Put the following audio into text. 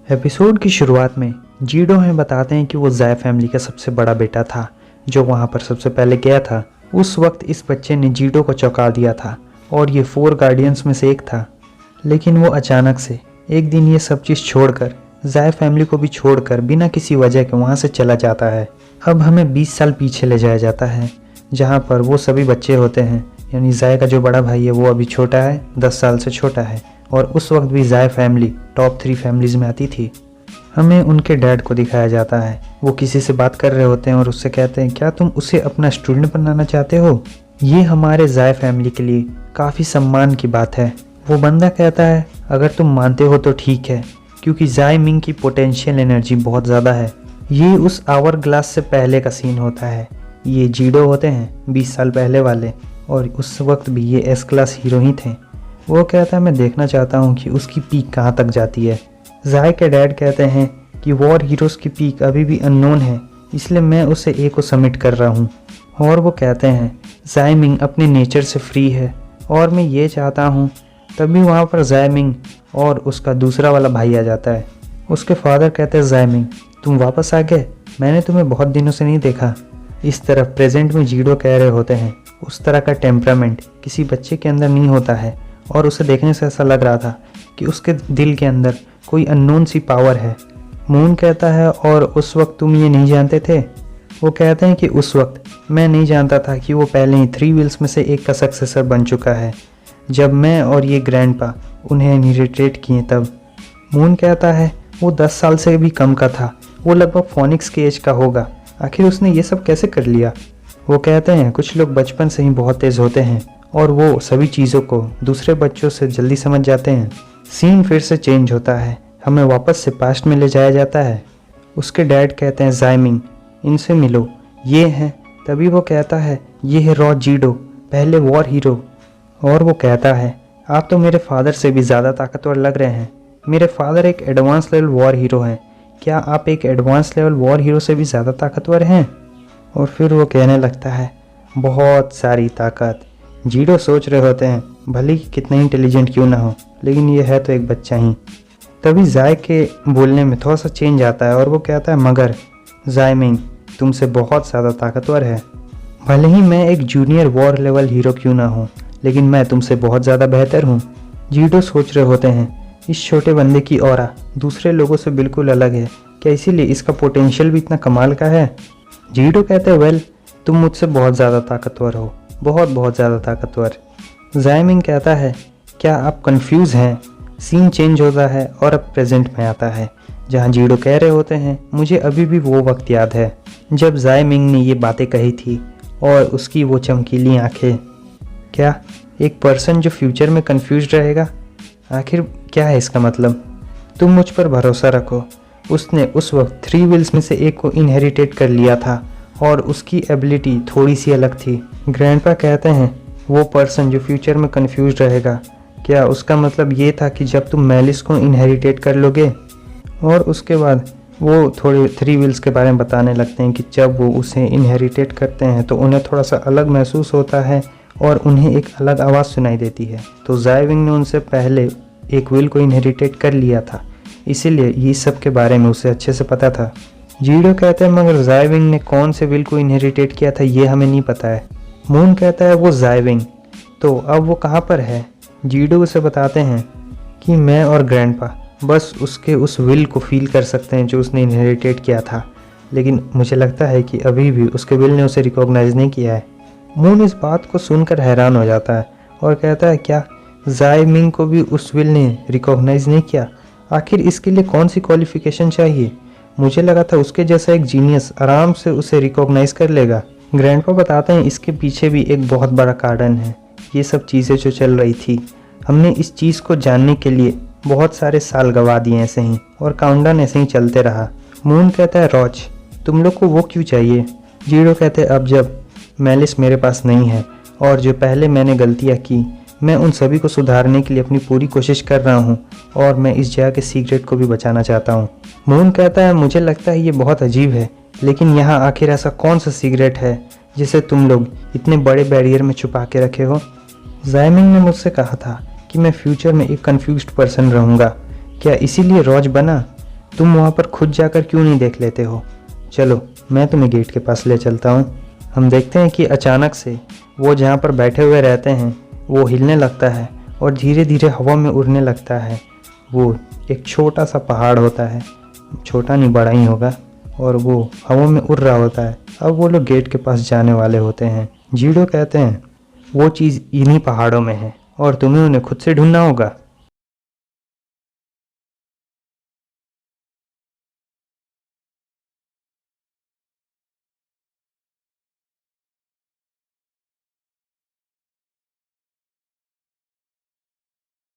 Episode की शुरुआत में जीडो हमें बताते हैं कि वो जाय फैमिली का सबसे बड़ा बेटा था जो वहाँ पर सबसे पहले गया था। उस वक्त इस बच्चे ने जीडो को चौंका दिया था और ये 4 गार्डियंस में से एक था। लेकिन वो अचानक से एक दिन ये सब चीज़ छोड़कर जाय फैमिली को भी छोड़कर बिना किसी वजह के वहाँ से चला जाता है। अब हमें 20 साल पीछे ले जाया जाता है जहाँ पर वो सभी बच्चे होते हैं, यानी जाय का जो बड़ा भाई है वो अभी छोटा है, 10 साल से छोटा है। और उस वक्त भी जाय फैमिली टॉप 3 फैमिलीज़ में आती थी। हमें उनके डैड को दिखाया जाता है, वो किसी से बात कर रहे होते हैं और उससे कहते हैं क्या तुम उसे अपना स्टूडेंट बनाना चाहते हो। ये हमारे जाय फैमिली के लिए काफ़ी सम्मान की बात है। वो बंदा कहता है अगर तुम मानते हो तो ठीक है, क्योंकि जाय मिंग की पोटेंशियल एनर्जी बहुत ज़्यादा है। ये उस आवर ग्लास से पहले का सीन होता है। ये जीडो होते हैं 20 साल पहले वाले, और उस वक्त भी ये एस क्लास हीरो ही थे। वो कहता है मैं देखना चाहता हूँ कि उसकी पीक कहाँ तक जाती है। जाय के डैड कहते हैं कि वॉर हीरोज़ की पीक अभी भी अननोन है, इसलिए मैं उसे ए को सबमिट कर रहा हूँ। और वो कहते हैं जाय मिंग अपने नेचर से फ्री है और मैं ये चाहता हूँ। तभी वहाँ पर जाय मिंग और उसका दूसरा वाला भाई आ जाता है। उसके फादर कहते हैं जाय मिंग तुम वापस आ गए, मैंने तुम्हें बहुत दिनों से नहीं देखा। इस तरफ प्रेजेंट में जीडो कह रहे होते हैं उस तरह का टेम्परामेंट किसी बच्चे के अंदर नहीं होता है, और उसे देखने से ऐसा लग रहा था कि उसके दिल के अंदर कोई अननोन सी पावर है। मून कहता है और उस वक्त तुम ये नहीं जानते थे। वो कहते हैं कि उस वक्त मैं नहीं जानता था कि वो पहले ही 3 व्हील्स में से एक का सक्सेसर बन चुका है, जब मैं और ये ग्रैंडपा उन्हें इनहेरिटेट किए तब। मून कहता है वो 10 साल से भी कम का था, वो लगभग फोनिक्स के एज का होगा, आखिर उसने ये सब कैसे कर लिया। वो कहते हैं कुछ लोग बचपन से ही बहुत तेज़ होते हैं और वो सभी चीज़ों को दूसरे बच्चों से जल्दी समझ जाते हैं। सीन फिर से चेंज होता है, हमें वापस से पास्ट में ले जाया जाता है। उसके डैड कहते हैं जाय मिंग इनसे मिलो, ये हैं। तभी वो कहता है ये है रॉ जीडो, पहले वॉर हीरो। और वो कहता है आप तो मेरे फादर से भी ज़्यादा ताकतवर लग रहे हैं। मेरे फादर एक एडवांस लेवल वॉर हीरो हैं, क्या आप एक एडवांस लेवल वॉर हीरो से भी ज़्यादा ताकतवर हैं। और फिर वो कहने लगता है बहुत सारी ताकत। जीडो सोच रहे होते हैं भले ही कितना इंटेलिजेंट क्यों ना हो, लेकिन ये है तो एक बच्चा ही। तभी जाय के बोलने में थोड़ा सा चेंज आता है और वो कहता है मगर जाय मिंग तुमसे बहुत ज़्यादा ताकतवर है। भले ही मैं एक जूनियर वॉर लेवल हीरो क्यों ना हूँ, लेकिन मैं तुमसे बहुत ज़्यादा बेहतर हूँ। जीडो सोच रहे होते हैं इस छोटे बंदे की ऑरा दूसरे लोगों से बिल्कुल अलग है, क्या इसीलिए इसका पोटेंशियल भी इतना कमाल का है। जीडो कहते हैं वेल तुम मुझसे बहुत ज़्यादा ताकतवर हो, बहुत ज़्यादा ताकतवर। जाय मिंग कहता है क्या आप कंफ्यूज हैं। सीन चेंज होता है और अब प्रेजेंट में आता है जहां जीडो कह रहे होते हैं मुझे अभी भी वो वक्त याद है जब जाय मिंग ने ये बातें कही थी, और उसकी वो चमकीली आंखें। क्या एक पर्सन जो फ्यूचर में कंफ्यूज रहेगा, आखिर क्या है इसका मतलब। तुम मुझ पर भरोसा रखो, उसने उस वक्त 3 व्हील्स में से एक को इनहेरिटेट कर लिया था और उसकी एबिलिटी थोड़ी सी अलग थी। ग्रैंडपा कहते हैं वो पर्सन जो फ्यूचर में कंफ्यूज रहेगा, क्या उसका मतलब ये था कि जब तुम मैलिस को इनहेरिटेट कर लोगे। और उसके बाद वो थोड़े 3 व्हील्स के बारे में बताने लगते हैं कि जब वो उसे इनहेरिटेट करते हैं तो उन्हें थोड़ा सा अलग महसूस होता है और उन्हें एक अलग आवाज़ सुनाई देती है। तो जाय मिंग ने उनसे पहले एक व्हील को इनहेरिटेट कर लिया था, इसीलिए ये सब के बारे में उसे अच्छे से पता था। जीडो कहते हैं मगर जाय मिंग ने कौन से व्हील को इनहेरिटेट किया था ये हमें नहीं पता है। मून कहता है वो जाय मिंग, तो अब वो कहाँ पर है। जीडो उसे बताते हैं कि मैं और ग्रैंडपा बस उसके उस विल को फील कर सकते हैं जो उसने इनहेरिटेट किया था, लेकिन मुझे लगता है कि अभी भी उसके विल ने उसे रिकॉग्नाइज नहीं किया है। मून इस बात को सुनकर हैरान हो जाता है और कहता है क्या जाय मिंग को भी उस विल ने रिकॉग्नाइज नहीं किया, आखिर इसके लिए कौन सी क्वालिफिकेशन चाहिए। मुझे लगा था उसके जैसा एक जीनियस आराम से उसे रिकॉग्नाइज कर लेगा। ग्रैंडपा बताते हैं इसके पीछे भी एक बहुत बड़ा कारण है। ये सब चीज़ें जो चल रही थी, हमने इस चीज़ को जानने के लिए बहुत सारे साल गवा दिए ऐसे ही, और काउंटडाउन ऐसे ही चलते रहा। मून कहता है रॉच तुम लोग को वो क्यों चाहिए। जीडो कहते हैं अब जब मैलिस मेरे पास नहीं है और जो पहले मैंने गलतियाँ की, मैं उन सभी को सुधारने के लिए अपनी पूरी कोशिश कर रहा हूँ और मैं इस जगह के सीक्रेट को भी बचाना चाहता हूँ। मून कहता है मुझे लगता है ये बहुत अजीब है, लेकिन यहाँ आखिर ऐसा कौन सा सीक्रेट है जिसे तुम लोग इतने बड़े बैरियर में छुपा के रखे हो। जाय मिंग ने मुझसे कहा था कि मैं फ्यूचर में एक कंफ्यूज्ड पर्सन रहूँगा, क्या इसीलिए रॉज बना। तुम वहाँ पर खुद जाकर क्यों नहीं देख लेते हो? चलो मैं तुम्हें गेट के पास ले चलता हूँ। हम देखते हैं कि अचानक से वो जहाँ पर बैठे हुए रहते हैं वो हिलने लगता है और धीरे धीरे हवा में उड़ने लगता है। वो एक छोटा सा पहाड़ होता है, छोटा नहीं बड़ा ही होगा, और वो हवा में उड़ रहा होता है। अब वो लोग गेट के पास जाने वाले होते हैं। जीडो कहते हैं वो चीज़ इन्हीं पहाड़ों में है और तुम्हें उन्हें खुद से ढूंढना होगा।